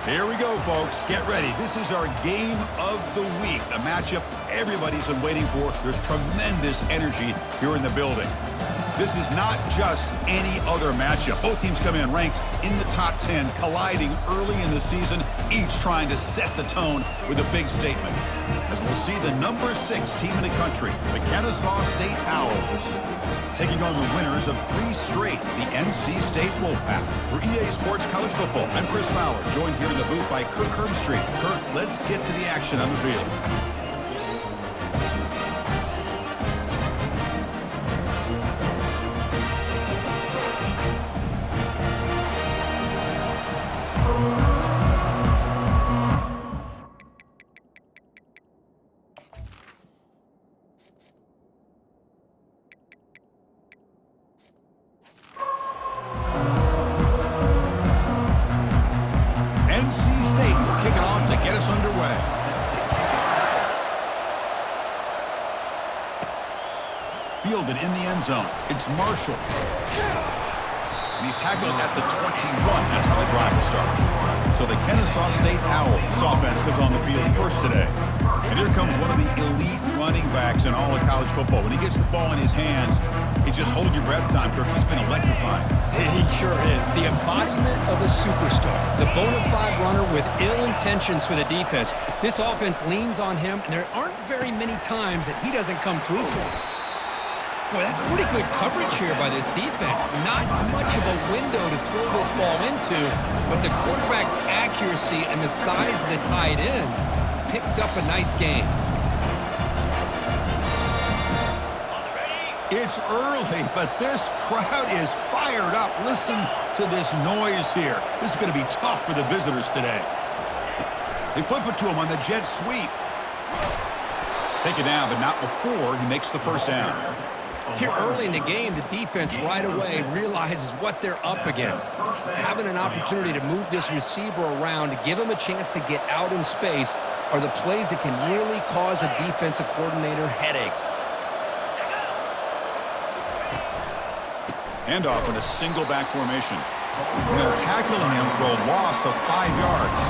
Here we go, folks. Get ready. This is our game of the week, a matchup everybody's been waiting for. There's tremendous energy here in the building. This is not just any other matchup. Both teams come in ranked in the top 10, colliding early in the season, each trying to set the tone with a big statement. As we'll see the number 6 team in the country, the Kennesaw State Owls, taking on the winners of 3 straight, the NC State Wolfpack. For EA Sports College Football, I'm Chris Fowler, joined here in the booth by Kirk Herbstreit. Kirk, let's get to the action on the field. NC State will kick it off to get us underway. Fielded in the end zone. It's Marshall. And he's tackled at the 21. That's where the drive will start. So the Kennesaw State Owls offense comes on the field first today. And here comes one of the elite running backs in all of college football. When he gets the ball in his hands, it's just hold your breath time, Kirk. He's been electrifying. He sure is. The embodiment of a superstar. The bona fide runner with ill intentions for the defense. This offense leans on him, and there aren't very many times that he doesn't come through for him. Boy, that's pretty good coverage here by this defense. Not much of a window to throw this ball into, but the quarterback's accuracy and the size of the tight end picks up a nice game. It's early, but this crowd is fired up. Listen to this noise here. This is going to be tough for the visitors today. They flip it to him on the jet sweep. Take it down, but not before he makes the first down. Here early in the game, the defense right away realizes what they're up against. Having an opportunity to move this receiver around to give him a chance to get out in space are the plays that can really cause a defensive coordinator headaches. Handoff in a single back formation. They'll tackle him for a loss of 5 yards.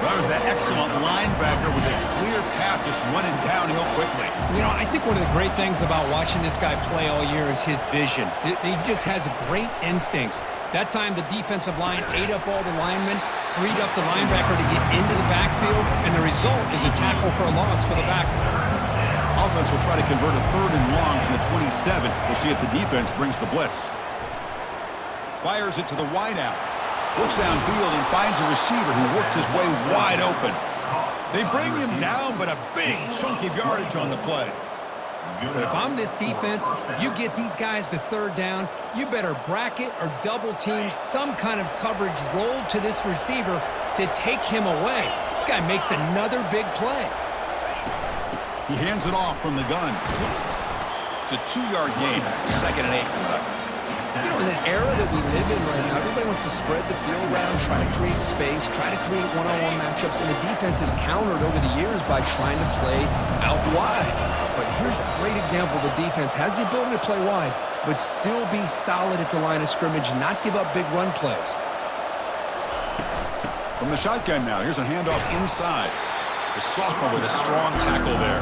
That was that excellent linebacker with a clear path just running downhill quickly. You know, I think one of the great things about watching this guy play all year is his vision. He just has great instincts. That time the defensive line ate up all the linemen, freed up the linebacker to get into the backfield, and the result is a tackle for a loss for the backer. Offense will try to convert a 3rd and long from the 27. We'll see if the defense brings the blitz. Fires it to the wideout. Looks downfield and finds a receiver who worked his way wide open. They bring him down, but a big chunk of yardage on the play. But if I'm this defense, you get these guys to 3rd down, you better bracket or double team some kind of coverage rolled to this receiver to take him away. This guy makes another big play. He hands it off from the gun. It's a 2-yard gain. 2nd and 8 coming up. You know, in the era that we live in right now, everybody wants to spread the field around, try to create space, try to create one-on-one matchups, and the defense is countered over the years by trying to play out wide. But here's a great example. The defense has the ability to play wide, but still be solid at the line of scrimmage, not give up big run plays. From the shotgun now, here's a handoff inside. The sophomore with a strong tackle there.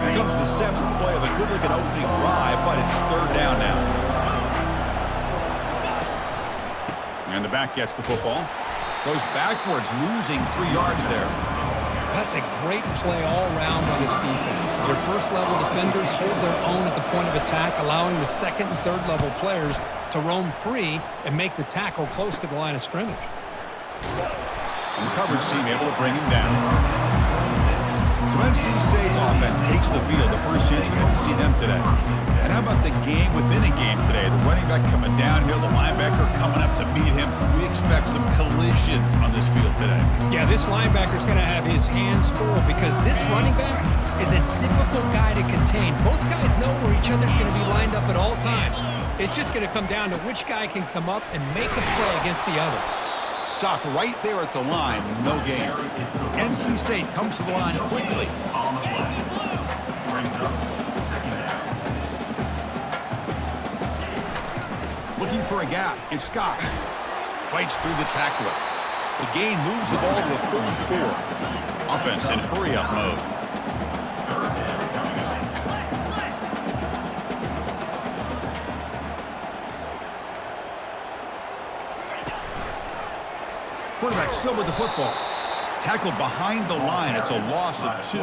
Here comes the 7th play of a good-looking opening drive, but it's 3rd down now. And the back gets the football. Goes backwards, losing 3 yards there. That's a great play all around on this defense. Your first-level defenders hold their own at the point of attack, allowing the 2nd and 3rd level players to roam free and make the tackle close to the line of scrimmage. And the coverage team able to bring him down. So NC State's offense takes the field, the first chance we had to see them today. And how about the game within a game today? The running back coming downhill, the linebacker coming up to meet him. We expect some collisions on this field today. Yeah, this linebacker's going to have his hands full because this running back is a difficult guy to contain. Both guys know where each other's going to be lined up at all times. It's just going to come down to which guy can come up and make a play against the other. Stopped right there at the line, no gain. NC State comes to the line quickly. Looking for a gap, it's Scott. Fights through the tackler. The gain moves the ball to the 34. Offense in hurry-up mode. Quarterback still with the football. Tackled behind the line. It's a loss of 2.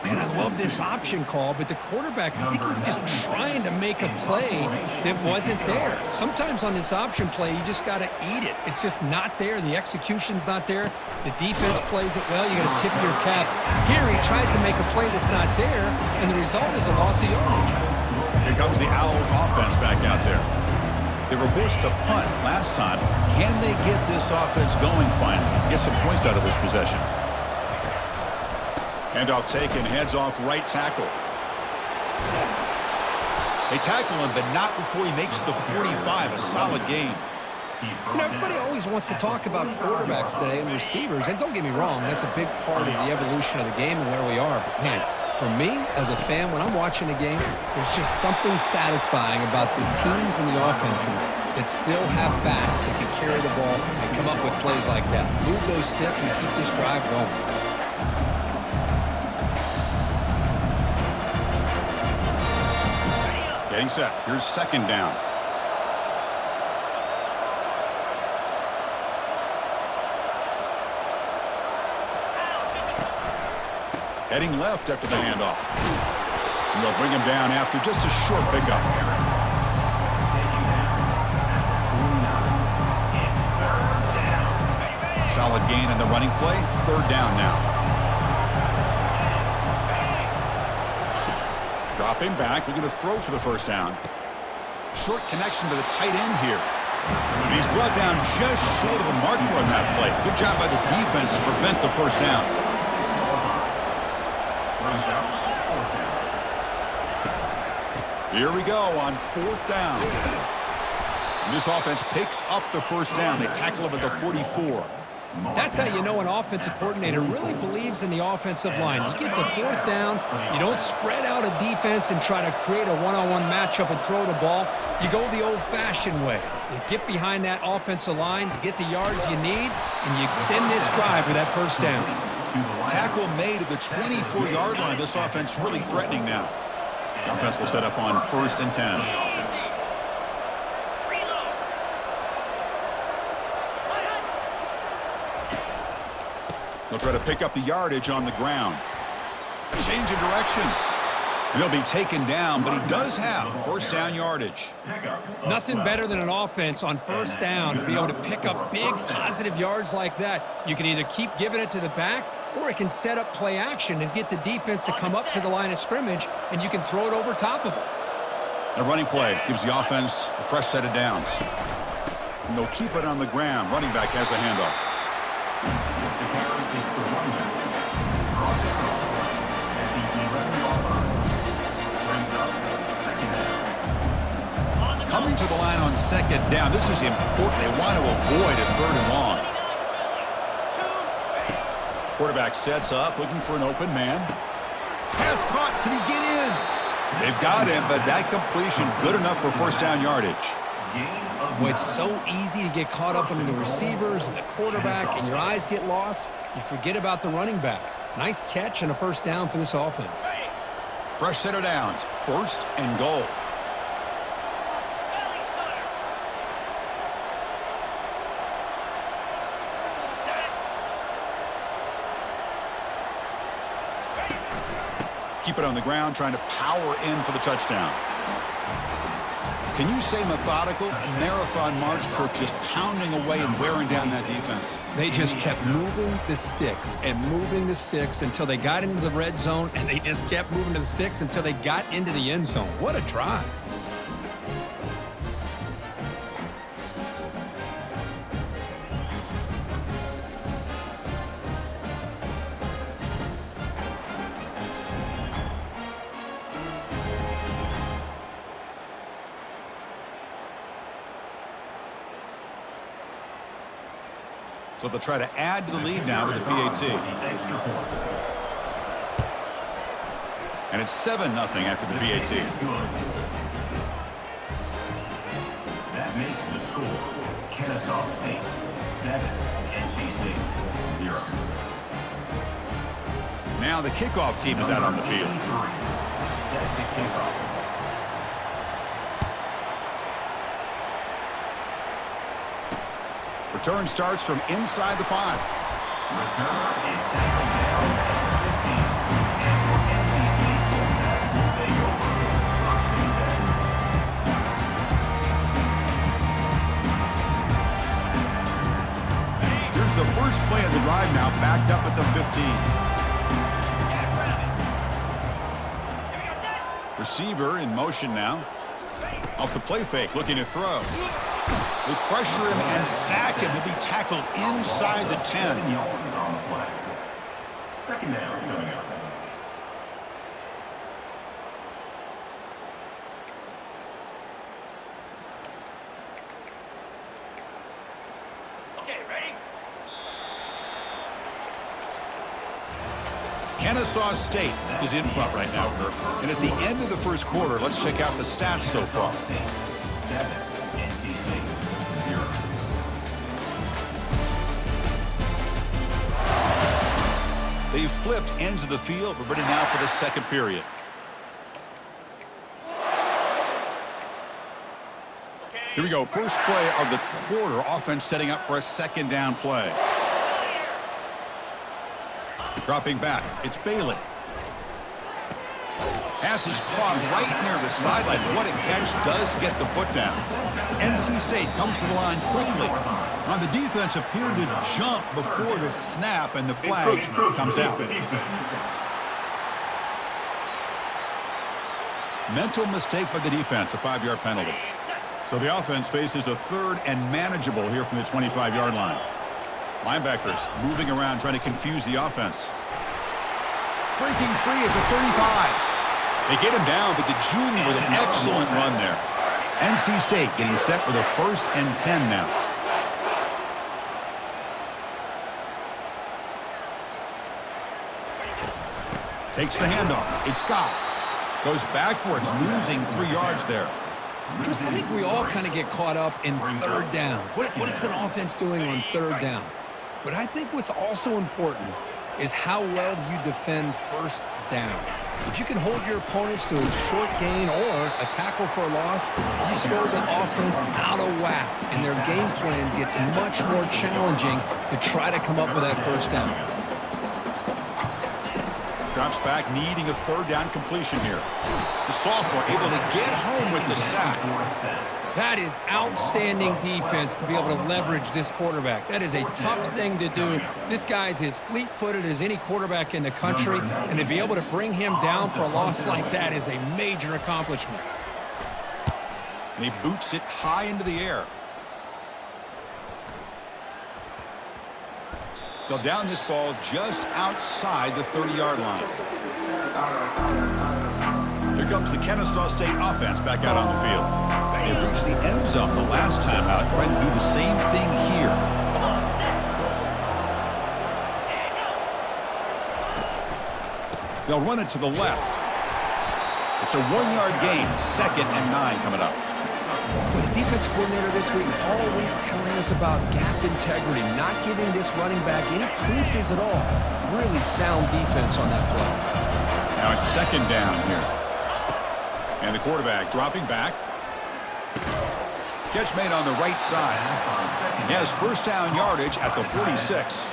Man, I love this option call, but the quarterback, I think he's just trying to make a play that wasn't there. Sometimes on this option play, you just got to eat it. It's just not there. The execution's not there. The defense plays it well. You got to tip your cap. Here, he tries to make a play that's not there, and the result is a loss of yardage. Here comes the Owls offense back out there. They were forced to punt last time. Can they get this offense going finally? Get some points out of this possession. Handoff taken, heads off right tackle. They tackle him, but not before he makes the 45, a solid gain. You know, everybody always wants to talk about quarterbacks today and receivers, and don't get me wrong, that's a big part of the evolution of the game and where we are. But, man, for me, as a fan, when I'm watching a game, there's just something satisfying about the teams and the offenses that still have backs that can carry the ball and come up with plays like that. Move those sticks and keep this drive going. Getting set. Here's second down. Heading left after the handoff. And they'll bring him down after just a short pickup. Solid gain in the running play. Third down now. Dropping back, looking to throw for the first down. Short connection to the tight end here. And he's brought down just short of the marker on that play. Good job by the defense to prevent the first down. Here we go on fourth down. And this offense picks up the first down. They tackle him at the 44. That's how you know an offensive coordinator really believes in the offensive line. You get the fourth down, you don't spread out a defense and try to create a one-on-one matchup and throw the ball. You go the old-fashioned way. You get behind that offensive line, you get the yards you need, and you extend this drive with that first down. Tackle made at the 24-yard line. This offense really threatening now. The offense will set up on 1st and 10. They'll try to pick up the yardage on the ground. A change of direction. And he'll be taken down, but he does have first down yardage. Nothing better than an offense on first down to be able to pick up big positive yards like that. You can either keep giving it to the back, or it can set up play action and get the defense to come up to the line of scrimmage, and you can throw it over top of it. The running play gives the offense a fresh set of downs. And they'll keep it on the ground. Running back has a handoff. Coming to the line on second down. This is important. They want to avoid a 3rd and long. Quarterback sets up, looking for an open man. Pass caught. Can he get in? They've got him, but that completion good enough for first down yardage. Well, it's so easy to get caught up in the receivers and the quarterback, and your eyes get lost. You forget about the running back. Nice catch and a first down for this offense. Fresh set of downs. 1st and goal. Keep it on the ground, trying to power in for the touchdown. Can you say methodical? A marathon march, Kirk, just pounding away and wearing down that defense. They just kept moving the sticks and moving the sticks until they got into the red zone, and they just kept moving to the sticks until they got into the end zone. What a drive. So they'll try to add to the lead now with the PAT. And it's 7-0 after the PAT. That makes the score Kennesaw State 7, NC State 0. Now the kickoff team is out on the field. Sets a kickoff. Return starts from inside the 5. Return is tackled down at 15. And for NC State, that will take over. First and 10. Here's the first play of the drive now, backed up at the 15. Receiver in motion now. Off the play fake, looking to throw. They pressure him and sack him. He'll be tackled inside the 10. 7 yards on the play. Second down coming up. Okay, ready? Kennesaw State is in front right now, Kirk. And at the end of the first quarter, let's check out the stats so far. 7, NC State 0. They've flipped ends of the field. We're ready now for the second period. Here we go. First play of the quarter. Offense setting up for a second down play. Dropping back. It's Bailey. Pass is caught right near the sideline. What a catch. Does get the foot down. NC State comes to the line quickly. On the defense appeared to jump before the snap, and the flag comes out. Mental mistake by the defense, a 5-yard penalty. So the offense faces a third and manageable here from the 25-yard line. Linebackers moving around, trying to confuse the offense. Breaking free at the 35. They get him down, but the junior with an excellent run there. NC State getting set with a 1st and 10 now. Takes the handoff. It's Scott. Goes backwards, losing 3 yards there. Chris, I think we all kind of get caught up in third down. What's an offense doing on third down? But I think what's also important is how well you defend first down. If you can hold your opponents to a short gain or a tackle for a loss, you throw the offense out of whack, and their game plan gets much more challenging to try to come up with that first down. Drops back, needing a third down completion here. The sophomore able to get home with the sack. That is outstanding defense to be able to leverage this quarterback. That is a tough thing to do. This guy's as fleet-footed as any quarterback in the country, and to be able to bring him down for a loss like that is a major accomplishment. And he boots it high into the air. They'll down this ball just outside the 30-yard line. Here comes the Kennesaw State offense back out on the field. They reached the end zone the last time out, trying to do the same thing here. They'll run it to the left. It's a 1-yard gain, 2nd and 9 coming up. With the defense coordinator this week all week telling us about gap integrity, not giving this running back any creases at all. Really sound defense on that play. Now it's 2nd down here. And the quarterback dropping back. Catch made on the right side. He has first down yardage at the 46.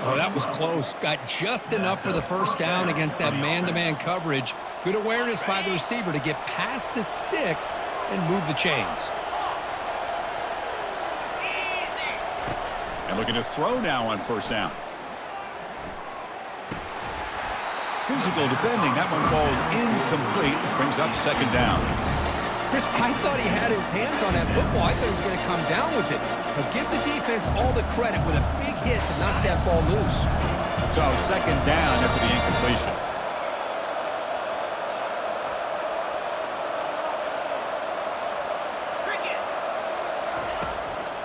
Oh, that was close. Got just enough for the first down against that man-to-man coverage. Good awareness by the receiver to get past the sticks and move the chains. And looking to throw now on first down. Physical defending. That one falls incomplete. Brings up 2nd down. Chris, I thought he had his hands on that football. I thought he was going to come down with it. But give the defense all the credit with a big hit to knock that ball loose. So 2nd down after the incompletion.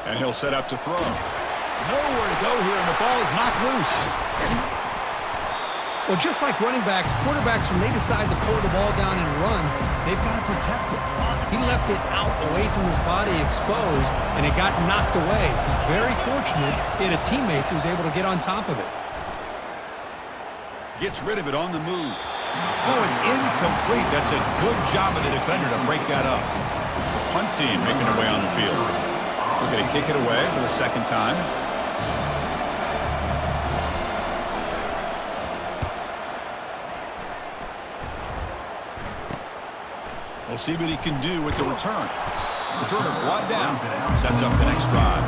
And he'll set up to throw. Nowhere to go here, and the ball is knocked loose. Well, just like running backs, quarterbacks, when they decide to pull the ball down and run, they've got to protect it. He left it out away from his body exposed, and it got knocked away. He's very fortunate he had a teammate who was able to get on top of it. Gets rid of it on the move. Oh, it's incomplete. That's a good job of the defender to break that up. The punt team making their way on the field. We're going to kick it away for the second time. We'll see what he can do with the return. Returner brought down. Sets up the next drive.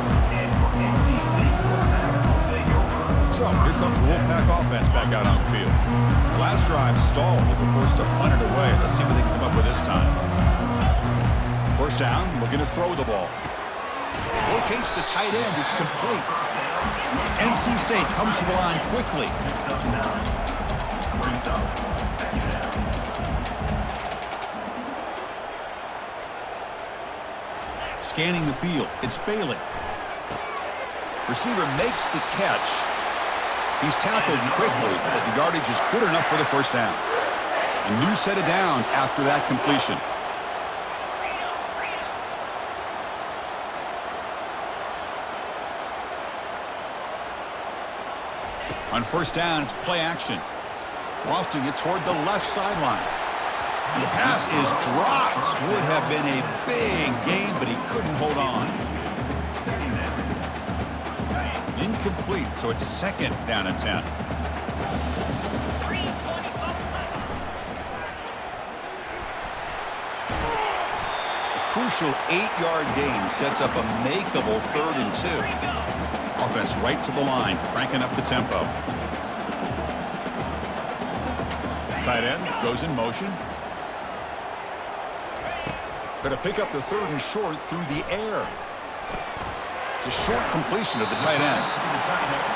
So here comes the Wolfpack offense back out on the field. Last drive stalled. They were forced to punt it away. Let's see what they can come up with this time. First down, looking to throw the ball. Locates the tight end. It's complete. NC State comes to the line quickly. Scanning the field. It's Bailey. Receiver makes the catch. He's tackled quickly, but the yardage is good enough for the first down. A new set of downs after that completion. On first down, it's play action. Lofting it toward the left sideline. And the pass is dropped. Would have been a big gain, but he couldn't hold on. Incomplete, so it's second down and 10. A crucial 8-yard gain sets up a makeable 3rd and 2. Offense right to the line, cranking up the tempo. Tight end goes in motion. Going to pick up the 3rd and short through the air. The short completion of the tight end.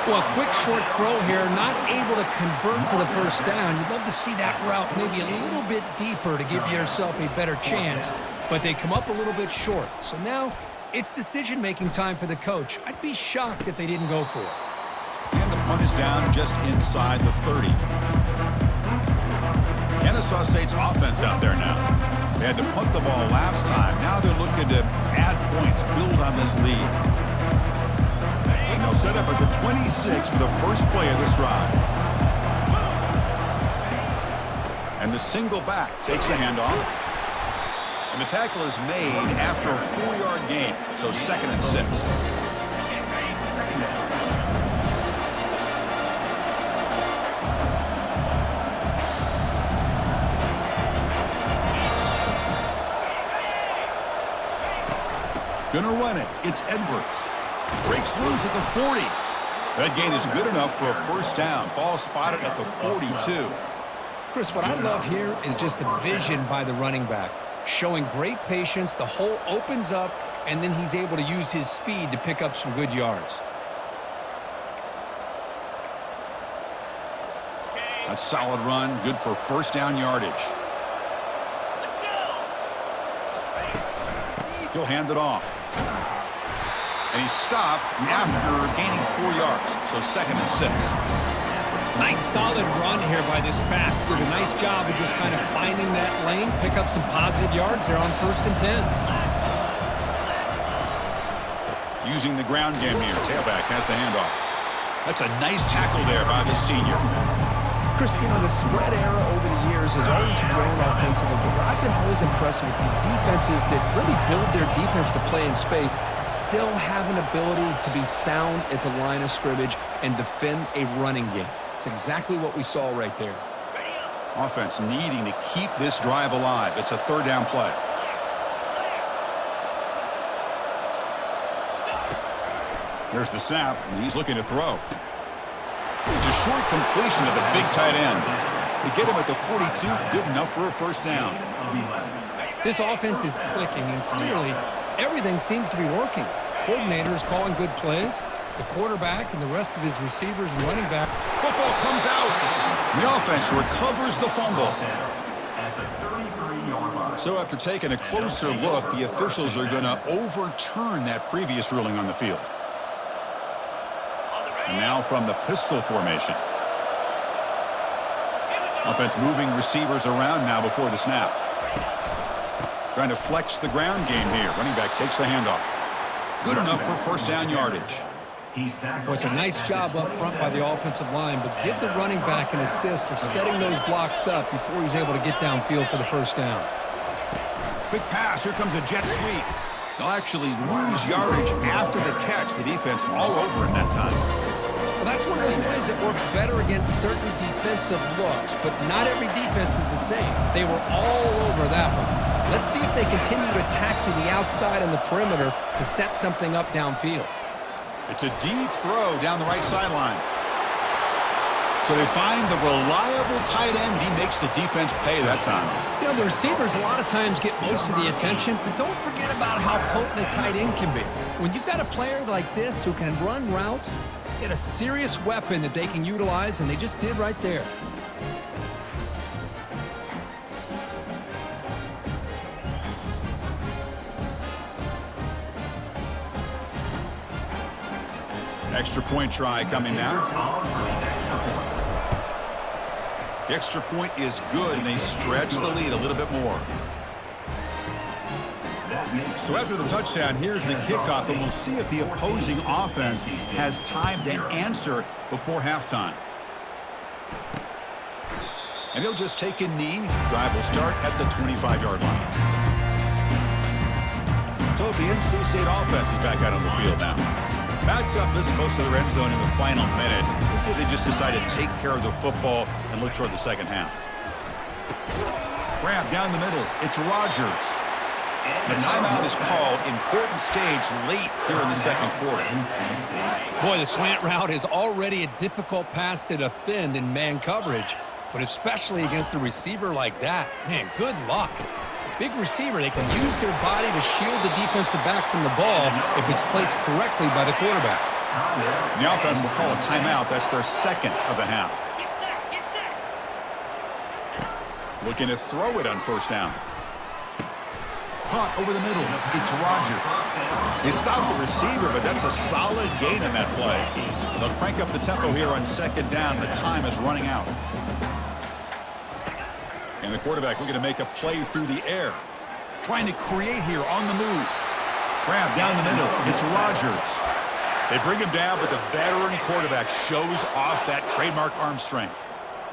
Well, a quick short throw here, not able to convert for the first down. You'd love to see that route maybe a little bit deeper to give yourself a better chance, but they come up a little bit short. So now it's decision-making time for the coach. I'd be shocked if they didn't go for it. And the punt is down just inside the 30. Kennesaw State's offense out there now. They had to punt the ball last time. Now they're looking to add points, build on this lead. And they'll set up at the 26 for the first play of this drive. And the single back takes the handoff. And the tackle is made after a 4-yard gain, so 2nd and 6. Gonna run it. It's Edwards. Breaks loose at the 40. That gain is good enough for a first down. Ball spotted at the 42. Chris, what I love here is just the vision by the running back. Showing great patience. The hole opens up, and then he's able to use his speed to pick up some good yards. That's solid run. Good for first down yardage. He'll hand it off. And he's stopped after gaining 4 yards, so 2nd and 6. Nice solid run here by this back. Did a nice job of just kind of finding that lane, pick up some positive yards there on 1st and 10. Using the ground game here. Tailback has the handoff. That's a nice tackle there by the senior. Chris, you know, the spread era over the years has always grown offensively, but what I've been always impressed with the defenses that really build their defense to play in space still have an ability to be sound at the line of scrimmage and defend a running game. It's exactly what we saw right there. Offense needing to keep this drive alive. It's a 3rd down play. There's the snap, and he's looking to throw. It's a short completion of the big tight end. They get him at the 42, good enough for a first down. This offense is clicking, and clearly everything seems to be working. Coordinator is calling good plays. The quarterback and the rest of his receivers and running back. Football comes out. The offense recovers the fumble. So after taking a closer look, the officials are going to overturn that previous ruling on the field. And now from the pistol formation. Offense moving receivers around now before the snap. Trying to flex the ground game here. Running back takes the handoff. Good enough for first down yardage. Well, it's a nice job up front by the offensive line, but give the running back an assist for setting those blocks up before he's able to get downfield for the first down. Quick pass. Here comes a jet sweep. They'll actually lose yardage after the catch. The defense all over in that time. Well, that's one of those plays that works better against certain defensive looks, but not every defense is the same. They were all over that one. Let's see if they continue to attack to the outside on the perimeter to set something up downfield. It's a deep throw down the right sideline. So they find the reliable tight end, and he makes the defense pay that time. You know, the receivers a lot of times get most of the attention, but don't forget about how potent a tight end can be. When you've got a player like this who can run routes, get a serious weapon that they can utilize, and they just did right there. Extra point try coming now. The extra point is good, and they stretch the lead a little bit more. So after the touchdown, here's the kickoff, and we'll see if the opposing offense has time to answer before halftime. And he'll just take a knee. Drive will start at the 25-yard line. So the NC State offense is back out on the field now. Backed up this close to the red zone in the final minute. Let's see if they just decide to take care of the football and look toward the second half. Grab down the middle. It's Rodgers. The timeout is called. Important stage late here in the second quarter. Boy, the slant route is already a difficult pass to defend in man coverage, but especially against a receiver like that. Man, good luck. Big receiver, they can use their body to shield the defensive back from the ball if it's placed correctly by the quarterback. The offense will call a timeout. That's their second of the half. Looking to throw it on first down. Caught over the middle. It's Rodgers. They stop the receiver, but that's a solid gain in that play. They'll crank up the tempo here on second down. The time is running out. And the quarterback looking to make a play through the air. Trying to create here on the move. Grab down the middle. It's Rodgers. They bring him down, but the veteran quarterback shows off that trademark arm strength.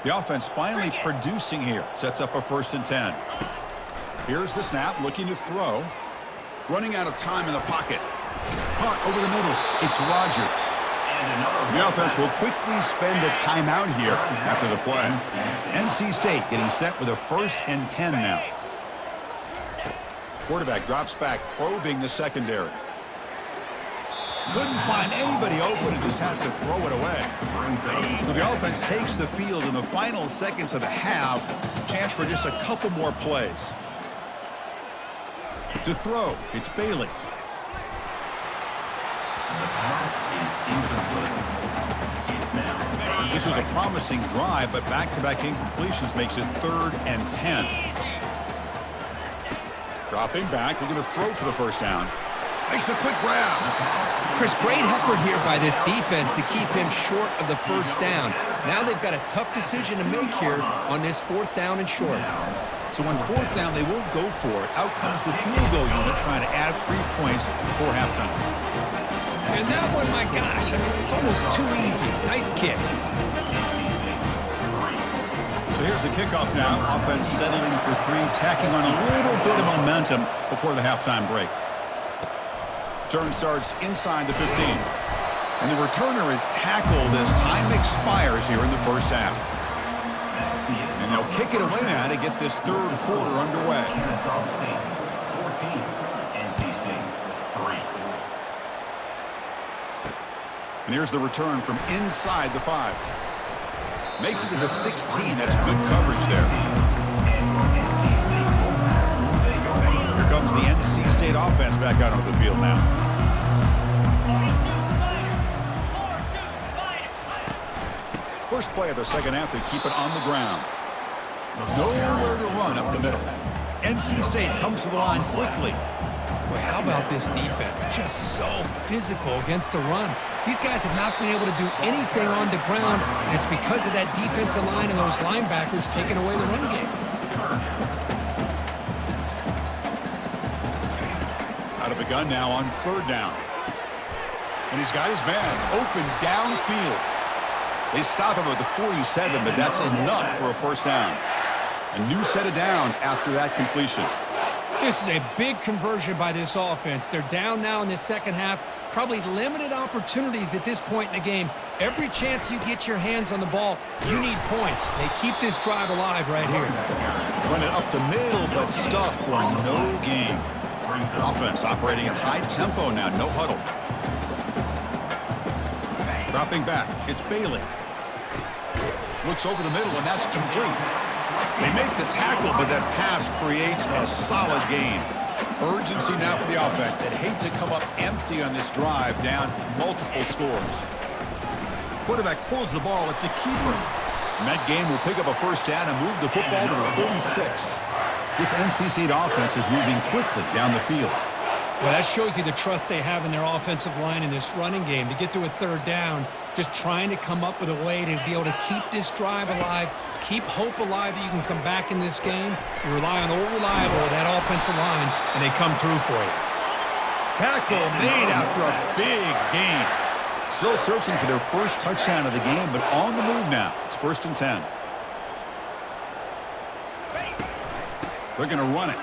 The offense finally producing here. Sets up a 1st and 10. Here's the snap, looking to throw. Running out of time in the pocket. Caught over the middle. It's Rodgers. The offense will quickly spend a timeout here after the play. NC State getting set with a 1st and 10 now. Quarterback drops back, probing the secondary. Couldn't find anybody open and just has to throw it away. So the offense takes the field in the final seconds of the half. Chance for just a couple more plays. To throw, it's Bailey. This was a promising drive, but back-to-back incompletions makes it 3rd and 10. Dropping back, looking to throw for the first down. Makes a quick grab. Chris, great effort here by this defense to keep him short of the first down. Now they've got a tough decision to make here on this 4th down and short. So on 4th down, they won't go for it. Out comes the field goal unit trying to add 3 points before halftime. And that one, my gosh, I mean, it's almost too easy. Nice kick. So here's the kickoff now. Offense settling for 3, tacking on a little bit of momentum before the halftime break. Turn starts inside the 15. And the returner is tackled as time expires here in the first half. And they'll kick it away now to get this 3rd quarter underway. Kennesaw State 14, NC State 3. And here's the return from inside the 5. Makes it to the 16. That's good coverage there. Here comes the NC State offense back out on the field now. First play of the second half, they keep it on the ground. Nowhere to run up the middle. NC State comes to the line quickly. Well, how about this defense? Just so physical against the run. These guys have not been able to do anything on the ground, and it's because of that defensive line and those linebackers taking away the run game. Out of the gun now on 3rd down. And he's got his man open downfield. They stop him at the 47, but that's enough for a 1st down. A new set of downs after that completion. This is a big conversion by this offense. They're down now in the second half. Probably limited opportunities at this point in the game. Every chance you get your hands on the ball, you need points. They keep this drive alive right here. Run it up the middle, but stuff for no gain. Offense operating at high tempo now, no huddle. Dropping back, it's Bailey. Looks over the middle, and that's complete. They make the tackle, but that pass creates a solid gain. Urgency now for the offense. They'd hate to come up empty on this drive, down multiple scores. Quarterback pulls the ball. It's a keeper. And that game will pick up a 1st down and move the football to the 36. This NC State offense is moving quickly down the field. Well, that shows you the trust they have in their offensive line in this running game. To get to a 3rd down, just trying to come up with a way to be able to keep this drive alive, keep hope alive that you can come back in this game. You rely on old reliable, that offensive line, and they come through for you. Tackle made after a big gain. Still searching for their 1st touchdown of the game, but on the move now. It's 1st and 10. They're going to run it.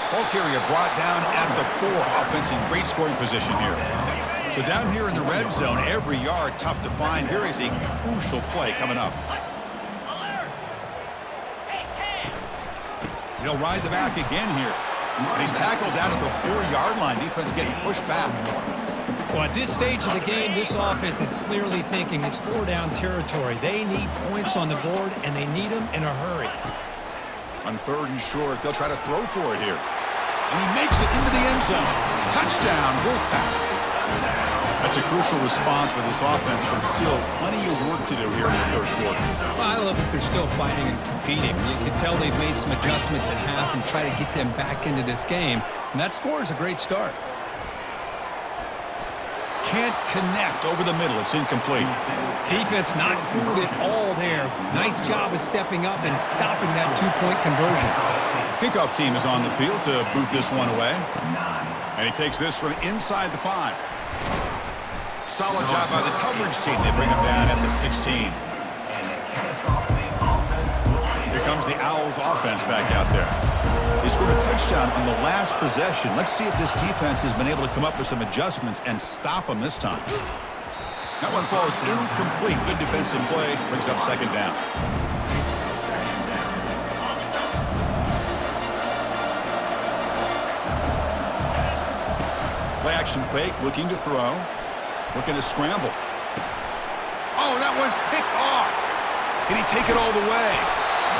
Ball carrier brought down at the 4. Offense in great scoring position here. So down here in the red zone, every yard tough to find. Here is a crucial play coming up. He'll ride the back again here. And he's tackled down at the 4-yard line. Defense getting pushed back. Well, at this stage of the game, this offense is clearly thinking it's 4-down territory. They need points on the board, and they need them in a hurry. On 3rd and short, they'll try to throw for it here. And he makes it into the end zone. Touchdown, Wolfpack. That's a crucial response for this offense, but still plenty of work to do here in the 3rd quarter. Well, I love that they're still fighting and competing. You can tell they've made some adjustments at half and try to get them back into this game. And that score is a great start. Can't connect over the middle. It's incomplete. Defense not fooled at all there. Nice job of stepping up and stopping that 2-point conversion. Kickoff team is on the field to boot this one away. And he takes this from inside the 5. Solid job by the coverage team. They bring him down at the 16. Here comes the Owls offense back out there. They scored a touchdown on the last possession. Let's see if this defense has been able to come up with some adjustments and stop them this time. That one falls incomplete. Good defensive play. Brings up 2nd down. Play action fake. Looking to throw. Looking to scramble. Oh, that one's picked off. Can he take it all the way?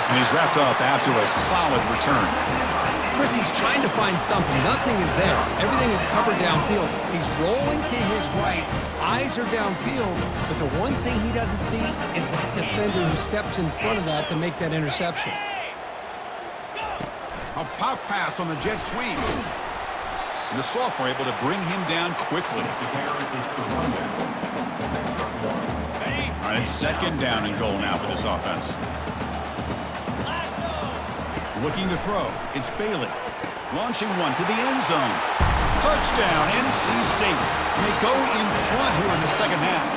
And he's wrapped up after a solid return. Chris, he's trying to find something. Nothing is there. Everything is covered downfield. He's rolling to his right. Eyes are downfield. But the one thing he doesn't see is that defender who steps in front of that to make that interception. A pop pass on the jet sweep. And the sophomore able to bring him down quickly. All right, it's 2nd down and goal now for this offense. Looking to throw. It's Bailey. Launching one to the end zone. Touchdown, NC State. And they go in front here in the 2nd half.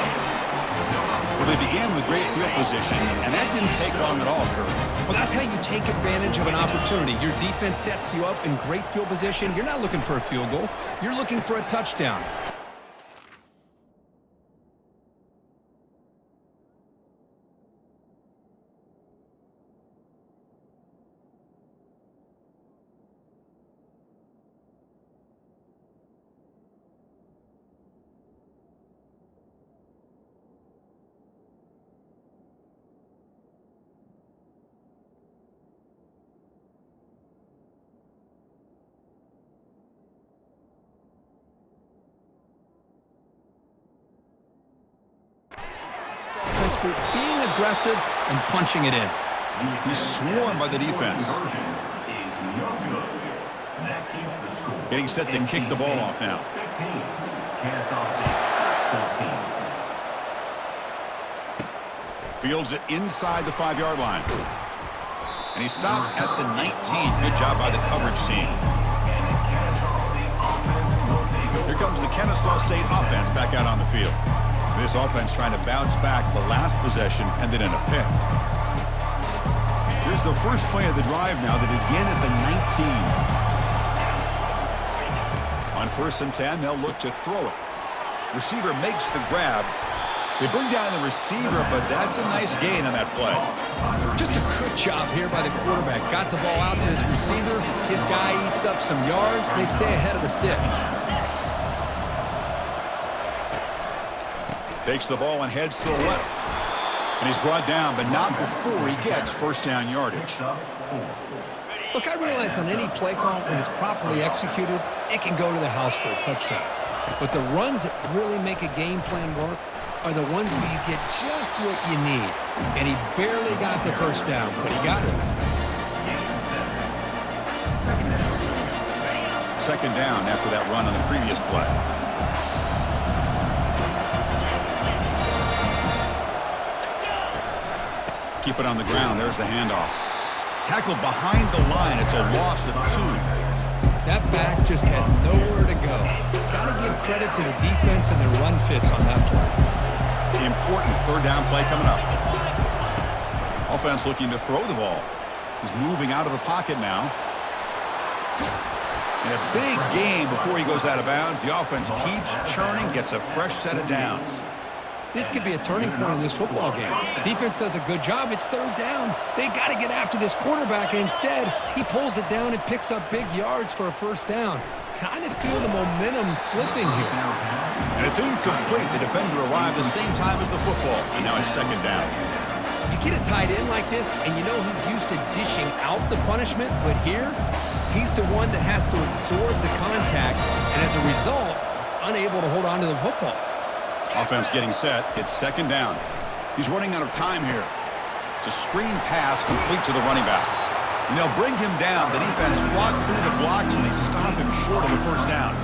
Well, they began with great field position, and that didn't take long at all, Kirk. Well, that's how you take advantage of an opportunity. Your defense sets you up in great field position. You're not looking for a field goal. You're looking for a touchdown. Being aggressive and punching it in. He's swarmed by the defense. Getting set to kick the ball off now. 15. Kennesaw State 14. Fields it inside the 5-yard line. And he stopped at the 19. Good job by the coverage team. Here comes the Kennesaw State offense back out on the field. This offense trying to bounce back. The last possession ended in a pick. Here's the first play of the drive now. They begin at the 19. On 1st and 10, they'll look to throw it. Receiver makes the grab. They bring down the receiver, but that's a nice gain on that play. Just a good job here by the quarterback. Got the ball out to his receiver. His guy eats up some yards. They stay ahead of the sticks. Takes the ball and heads to the left. And he's brought down, but not before he gets first down yardage. Look, I realize on any play call, when it's properly executed, it can go to the house for a touchdown. But the runs that really make a game plan work are the ones where you get just what you need. And he barely got the first down, but he got it. Second down after that run on the previous play. Keep it on the ground. There's the handoff. Tackled behind the line. It's a loss of 2. That back just had nowhere to go. Got to give credit to the defense and their run fits on that play. The important third down play coming up. Offense looking to throw the ball. He's moving out of the pocket now. In a big game before he goes out of bounds. The offense keeps churning, gets a fresh set of downs. This could be a turning point in this football game. Defense does a good job. It's third down. They got to get after this quarterback, and instead, he pulls it down and picks up big yards for a first down. Kind of feel the momentum flipping here. And it's incomplete. The defender arrived the same time as the football, and now it's second down. You get a tight end like this, and you know he's used to dishing out the punishment, but here, he's the one that has to absorb the contact, and as a result, he's unable to hold on to the football. Offense getting set. It's second down. He's running out of time here. It's a screen pass complete to the running back. And they'll bring him down. The defense fought through the blocks, and they stop him short of the first down.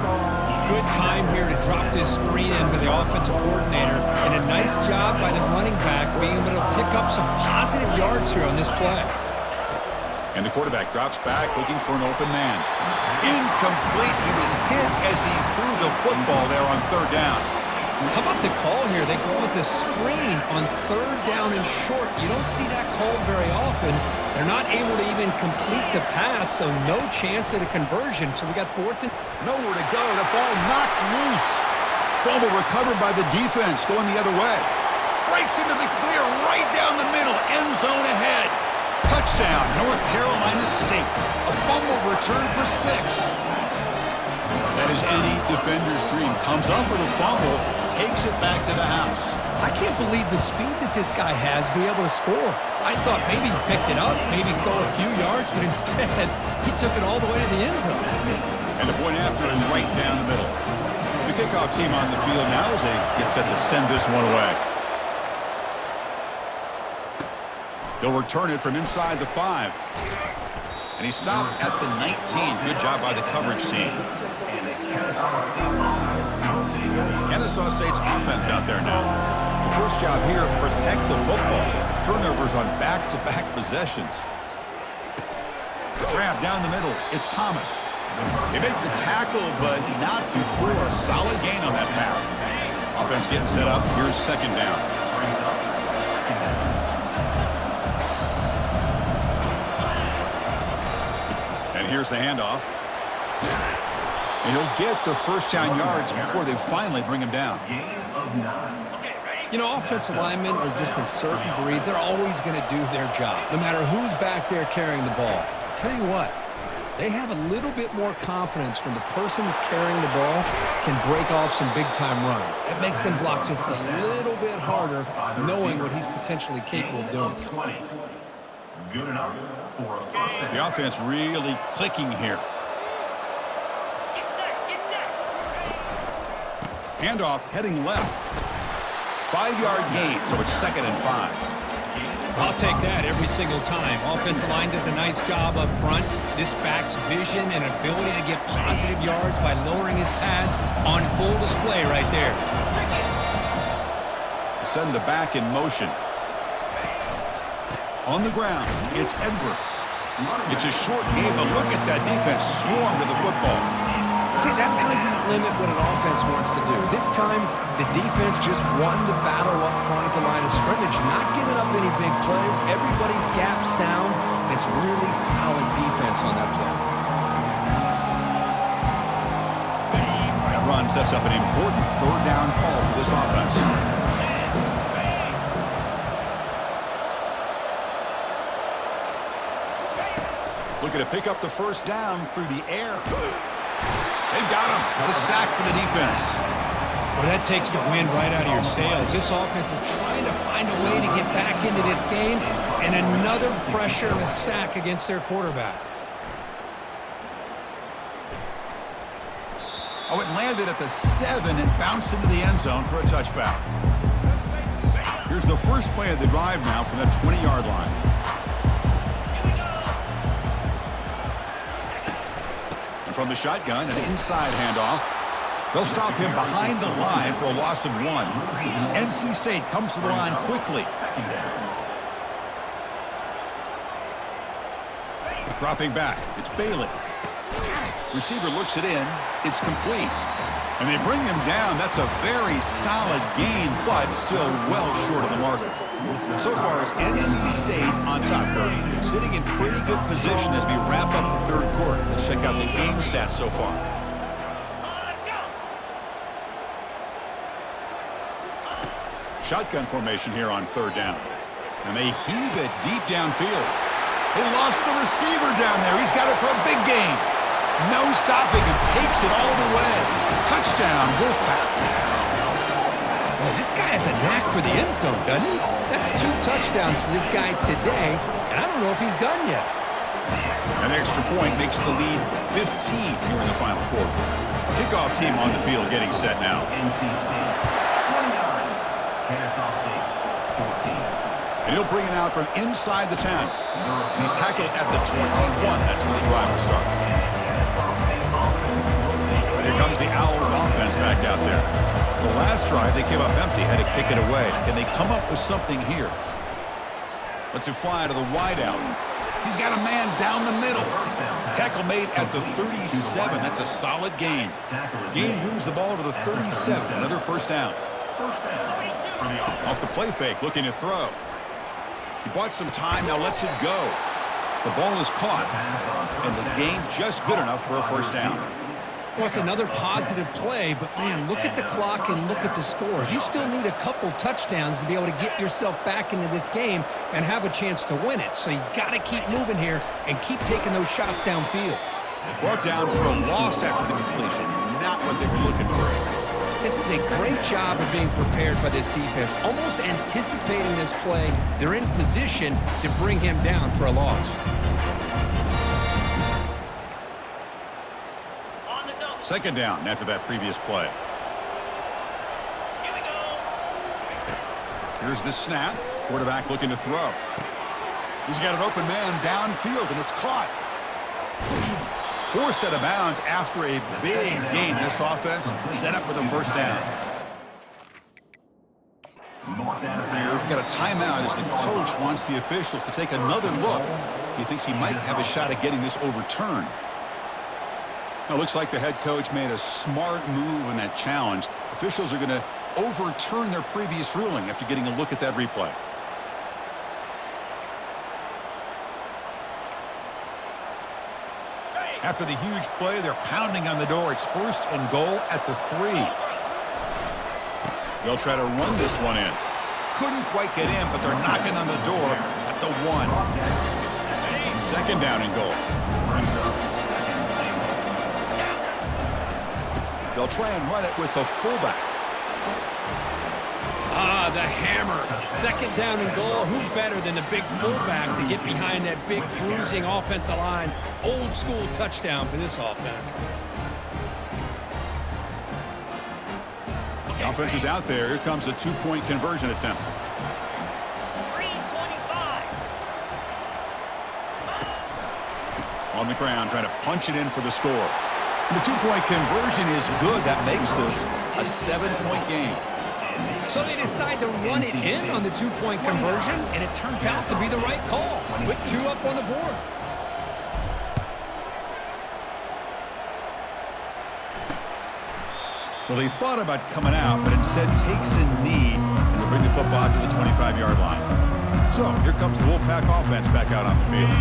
Good time here to drop this screen in by the offensive coordinator. And a nice job by the running back being able to pick up some positive yards here on this play. And the quarterback drops back looking for an open man. Incomplete. He was hit as he threw the football there on third down. How about the call here? They go with the screen on third down and short. You don't see that called very often. They're not able to even complete the pass, so no chance at a conversion. So we got fourth and... Nowhere to go. The ball knocked loose. Fumble recovered by the defense going the other way. Breaks into the clear right down the middle. End zone ahead. Touchdown, North Carolina State. A fumble return for 6. That is any defender's dream. Comes up with a fumble, takes it back to the house. I can't believe the speed that this guy has to be able to score. I thought maybe he picked it up, maybe go a few yards, but instead he took it all the way to the end zone. And the point after is right down the middle. The kickoff team on the field now as they get set to send this one away. They'll return it from inside the 5. And he stopped at the 19. Good job by the coverage team. Kennesaw State's offense out there now. The first job here, protect the football. Turnovers on back-to-back possessions. Grab down the middle. It's Thomas. They make the tackle, but not before a solid gain on that pass. Offense getting set up. Here's second down. And here's the handoff. And he'll get the first down yards before they finally bring him down. You know, offensive linemen are just a certain breed. They're always going to do their job, no matter who's back there carrying the ball. I'll tell you what, they have a little bit more confidence when the person that's carrying the ball can break off some big-time runs. That makes them block just a little bit harder, knowing what he's potentially capable of doing. Good enough for a first down. The offense really clicking here. Handoff heading left. 5-yard gain, so it's 2nd and 5. I'll take that every single time. Offensive line does a nice job up front. This back's vision and ability to get positive yards by lowering his pads on full display right there. Send the back in motion. On the ground, it's Edwards. It's a short game, but look at that defense swarm to the football. See, that's how you limit what an offense wants to do. This time, the defense just won the battle up front at the line of scrimmage, not giving up any big plays. Everybody's gap sound. It's really solid defense on that play. That run sets up an important third down call for this offense. Looking to pick up the first down through the air. They've got him. It's a sack for the defense. Well, that takes the wind right out of your sails. This offense is trying to find a way to get back into this game, and another pressure and a sack against their quarterback. Oh, it landed at the 7 and bounced into the end zone for a touchback. Here's the first play of the drive now from the 20-yard line. From the shotgun, an inside handoff. They'll stop him behind the line for a loss of 1. NC State comes to the line quickly. Dropping back, it's Bailey. Receiver looks it in. It's complete. And they bring him down. That's a very solid gain, but still well short of the marker. So far, it's NC State on top, sitting in pretty good position as we wrap up the third quarter. Let's check out the game stats so far. Shotgun formation here on third down. And they heave it deep downfield. They lost the receiver down there. He's got it for a big gain. No stopping him. Takes it all the way. Touchdown, Wolfpack. Well, this guy has a knack for the end zone, doesn't he? That's 2 touchdowns for this guy today, and I don't know if he's done yet. An extra point makes the lead 15 here in the final quarter. Kickoff team on the field getting set now. NC State 29, Kennesaw State 14. And he'll bring it out from inside the 10. And he's tackled at the 21. That's where the drive will start. Here comes the Owls offense back out there. The last drive, they came up empty, had to kick it away. Can they come up with something here? Let's fly to the wideout. He's got a man down the middle. Tackle made at the 37. That's a solid gain. Gain moves the ball to the 37. Another first down. Off the play fake, looking to throw. He bought some time, now lets it go. The ball is caught, and the gain just good enough for a first down. Well, it's another positive play, but, man, look at the clock and look at the score. You still need a couple touchdowns to be able to get yourself back into this game and have a chance to win it. So you got to keep moving here and keep taking those shots downfield. Brought down for a loss after the completion. Not what they were looking for. This is a great job of being prepared by this defense, almost anticipating this play. They're in position to bring him down for a loss. Second down after that previous play. Here's the snap. Quarterback looking to throw. He's got an open man downfield, and it's caught. Forced out of bounds after a big gain. This offense set up with a first down. Here, we've got a timeout as the coach wants the officials to take another look. He thinks he might have a shot at getting this overturned. Now, it looks like the head coach made a smart move in that challenge. Officials are going to overturn their previous ruling after getting a look at that replay. After the huge play, they're pounding on the door. It's first and goal at the 3. They'll try to run this one in. Couldn't quite get in, but they're knocking on the door at the 1. Second down and goal. They'll try and run it with the fullback. Ah, the hammer. Second down and goal. Who better than the big fullback to get behind that big bruising offensive line? Old school touchdown for this offense. The offense is out there. Here comes a 2-point conversion attempt. On the ground, trying to punch it in for the score. And the two-point conversion is good. That makes this a 7-point game. So they decide to run it in on the two-point conversion, and it turns out to be the right call. Put 2 up on the board. Well, he thought about coming out, but instead takes a knee and will bring the football to the 25-yard line. So here comes the Wolfpack offense back out on the field.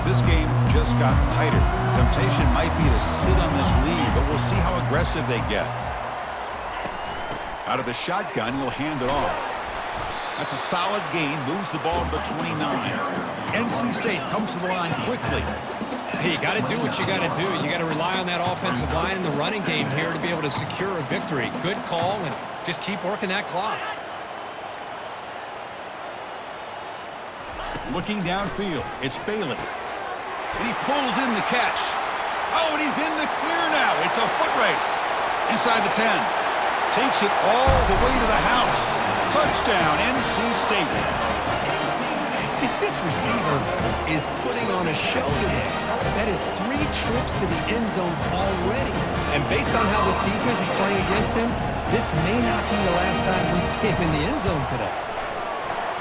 This game just got tighter. The temptation might be to sit on this lead, but we'll see how aggressive they get. Out of the shotgun, he'll hand it off. That's a solid gain, moves the ball to the 29. NC State comes to the line quickly. Hey, you got to do what you got to do. You got to rely on that offensive line in the running game here to be able to secure a victory. Good call, and just keep working that clock. Looking downfield, it's Bailey. And he pulls in the catch. Oh, and he's in the clear now. It's a foot race. Inside the 10. Takes it all the way to the house. Touchdown, NC State. This receiver is putting on a show today. That is 3 trips to the end zone already. And based on how this defense is playing against him, this may not be the last time we see him in the end zone today.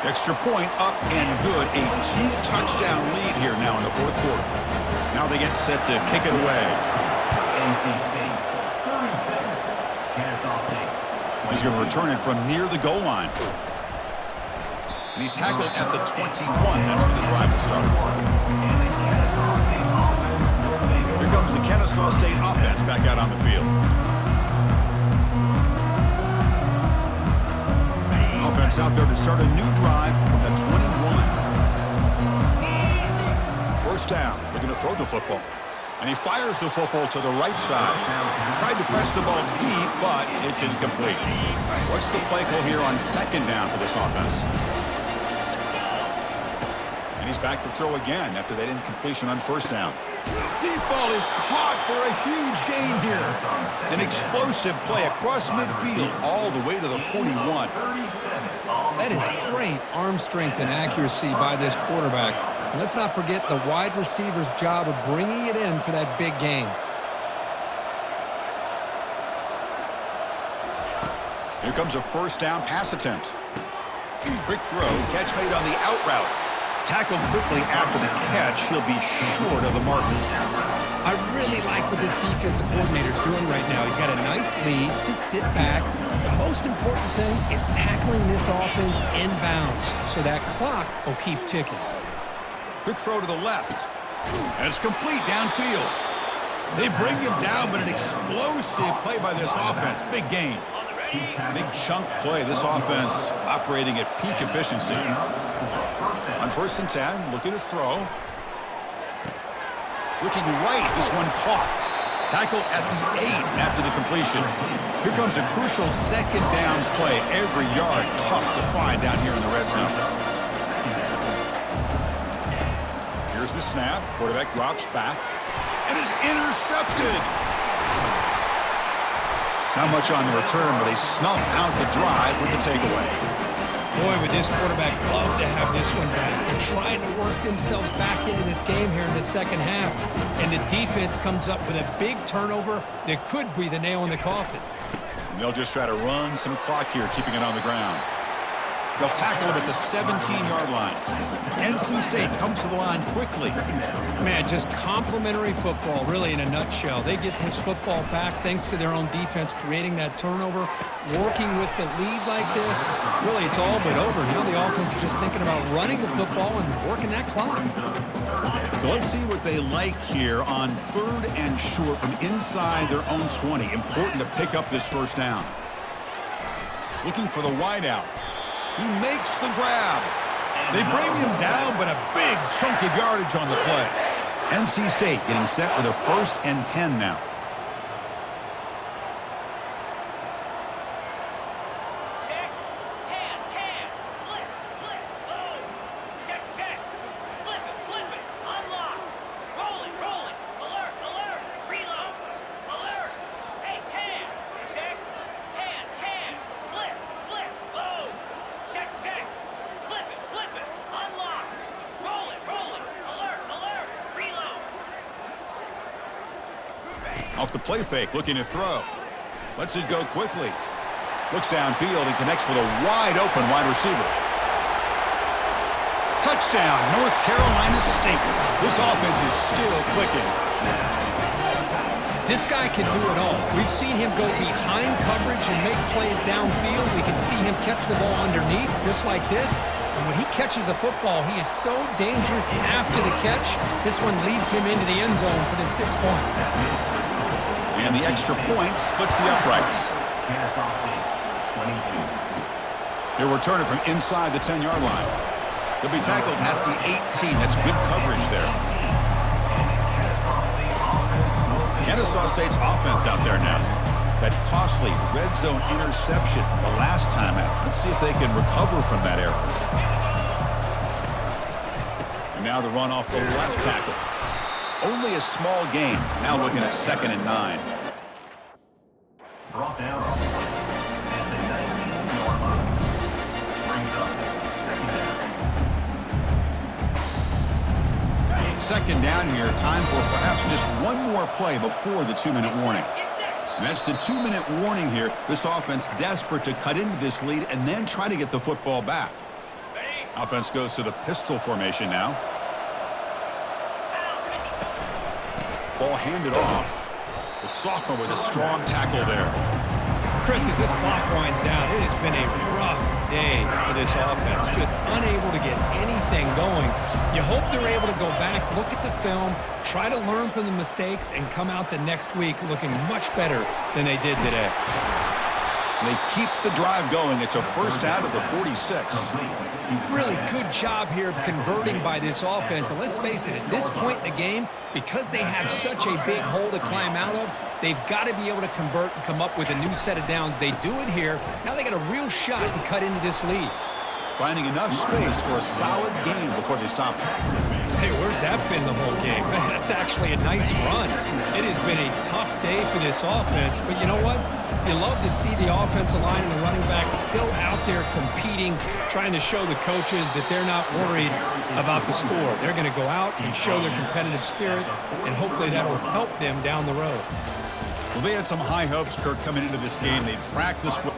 Extra point up and good. A 2-touchdown lead here now in the fourth quarter. Now they get set to kick it away. NC State 36, Kennesaw St. He's going to return it from near the goal line. And he's tackled at the 21. That's where the drive will start. Here comes the Kennesaw State offense back out on the field. Offense out there to start a new drive from the 21. First down, looking to throw the football. And he fires the football to the right side. Tried to press the ball deep, but it's incomplete. What's the play call here on second down for this offense? And he's back to throw again after that incompletion on first down. Deep ball is caught for a huge gain here. An explosive play across midfield all the way to the 41. That is great arm strength and accuracy by this quarterback. And let's not forget the wide receiver's job of bringing it in for that big gain. Here comes a first down pass attempt. Quick throw, catch made on the out route. Tackled quickly after the catch. He'll be short of the mark. I really like what this defensive coordinator is doing right now. He's got a nice lead. Just sit back. The most important thing is tackling this offense inbounds so that clock will keep ticking. Quick throw to the left. And it's complete downfield. They bring him down, but an explosive play by this offense. Big gain. Big chunk play. This offense operating at peak efficiency. On first and 10, looking to throw. Looking right, this one caught. Tackle at the 8 after the completion. Here comes a crucial second down play. Every yard tough to find down here in the red zone. Here's the snap. Quarterback drops back and is intercepted. Not much on the return, but they snuff out the drive with the takeaway. Boy, would this quarterback love to have this one back. They're trying to work themselves back into this game here in the second half, and the defense comes up with a big turnover that could be the nail in the coffin. And they'll just try to run some clock here, keeping it on the ground. They'll tackle him at the 17-yard line. NC State comes to the line quickly. Man, just complimentary football, really, in a nutshell. They get this football back thanks to their own defense, creating that turnover, working with the lead like this. Really, it's all but over. Now the offense is just thinking about running the football and working that clock. So let's see what they like here on 3rd and short from inside their own 20. Important to pick up this first down. Looking for the wideout. He makes the grab. They bring him down, but a big chunk of yardage on the play. NC State getting set with a 1st and 10 now. Check, can, flip, boom. Check, flip it, unlock. Roll it, alert, reload, alert. Hey, can, check, flip, boom. Check, flip it, unlock. Roll it, alert, reload. Off the play fake, looking to throw. Lets it go quickly. Looks downfield and connects with a wide-open wide receiver. Touchdown, North Carolina State. This offense is still clicking. This guy can do it all. We've seen him go behind coverage and make plays downfield. We can see him catch the ball underneath, just like this. And when he catches a football, he is so dangerous after the catch. This one leads him into the end zone for the 6 points. And the extra point splits the uprights. Kennesaw State, 22. He'll return it from inside the 10-yard line. They'll be tackled at the 18. That's good coverage there. Kennesaw State's offense out there now. That costly red zone interception the last time out. Let's see if they can recover from that error. And now the run off the left tackle. Only a small gain. Now looking at 2nd and 9. Brought down at the 19-yard line. Brings up 2nd down. 2nd down here. Time for perhaps just one more play before the 2-minute warning. And that's the 2-minute warning here. This offense desperate to cut into this lead and then try to get the football back. Offense goes to the pistol formation now. Ball handed off. The sophomore with a strong tackle there. Chris, as this clock winds down, it has been a rough day for this offense. Just unable to get anything going. You hope they're able to go back, look at the film, try to learn from the mistakes, and come out the next week looking much better than they did today. They keep the drive going. It's a first out of the 46. Really good job here of converting by this offense. And let's face it, at this point in the game, because they have such a big hole to climb out of, they've got to be able to convert and come up with a new set of downs. They do it here. Now they got a real shot to cut into this lead. Finding enough space for a solid gain before they stop. Hey, where's that been the whole game? That's actually a nice run. It has been a tough day for this offense, but you know what? You love to see the offensive line and the running back still out there competing, trying to show the coaches that they're not worried about the score. They're going to go out and show their competitive spirit, and hopefully that will help them down the road. Well, they had some high hopes, Kirk, coming into this game. They practiced well.